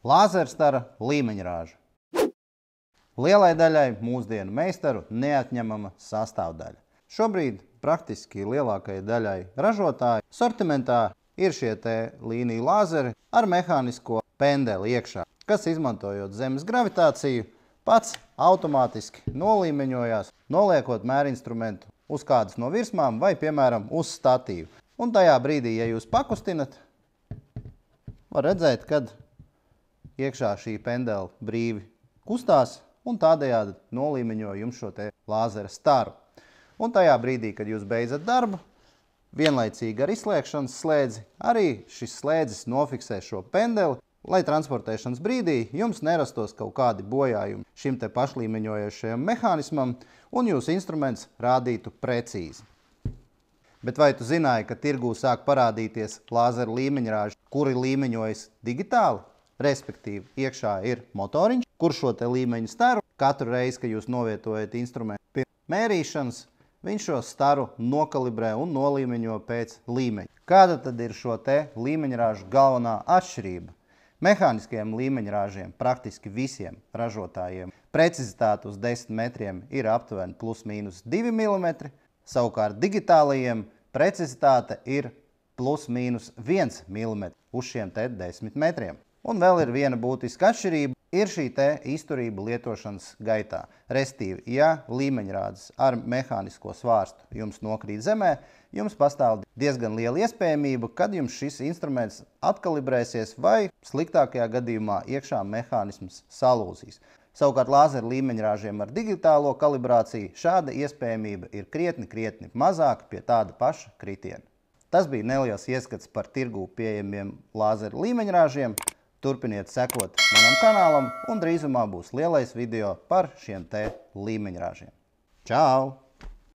Lāzerstara līmeņrāža. Lielai daļai mūsdienu meistaru neatņemama sastāvdaļa. Šobrīd praktiski lielākajai daļai ražotāju sortimentā ir šie te līniju lāzeri ar mehānisko pendeli iekšā, kas izmantojot zemes gravitāciju pats automātiski nolīmeņojās, noliekot mērinstrumentu uz kādas no virsmām vai, piemēram, uz statīvu. Un tajā brīdī, ja jūs pakustinat, var redzēt, kad iekšā šī pendela brīvi kustās un tādējādi nolīmeņo jums šo te lāzera staru. Un tajā brīdī, kad jūs beidzat darbu, vienlaicīgi ar izslēgšanas slēdzi, arī šis slēdzis nofiksē šo pendeli, lai transportēšanas brīdī jums nerastos kaut kādi bojājumi šim te pašlīmeņojošajam mehānismam un jūsu instruments rādītu precīzi. Bet vai tu zināji, ka tirgū sāk parādīties lāzeru līmeņrāži, kuri līmeņojas digitāli? Respektīvi, iekšā ir motoriņš, kurš šo te līmeņu staru katru reizi, kad jūs novietojat instrumentu pie mērīšanas, viņš šo staru nokalibrē un nolīmeņo pēc līmeņa. Kāda tad ir šo te līmeņrāžu galvenā atšķirība? Mehāniskajiem līmeņrāžiem, praktiski visiem ražotājiem, precizitāte uz 10 metriem ir aptuveni +- 2 mm, savukārt digitālajiem precizitāte ir +- 1 mm uz šiem te 10 metriem. Un vēl ir viena būtiska atšķirība, ir šī te izturība lietošanas gaitā. Restīvi, ja līmeņrādes ar mehānisko svārstu jums nokrīt zemē, jums pastāv diezgan liela iespējamība, kad jums šis instruments atkalibrēsies vai sliktākajā gadījumā iekšā mehānisms salūzīs. Savukārt lāzeru līmeņrāžiem ar digitālo kalibrāciju šāda iespējamība ir krietni mazāka pie tāda paša kritiena. Tas bija neliels ieskats par tirgū pieejamiem lāzeru līmeņrāžiem. Turpiniet sekot manam kanālam un drīzumā būs lielais video par šiem te līmeņrāžiem. Čau!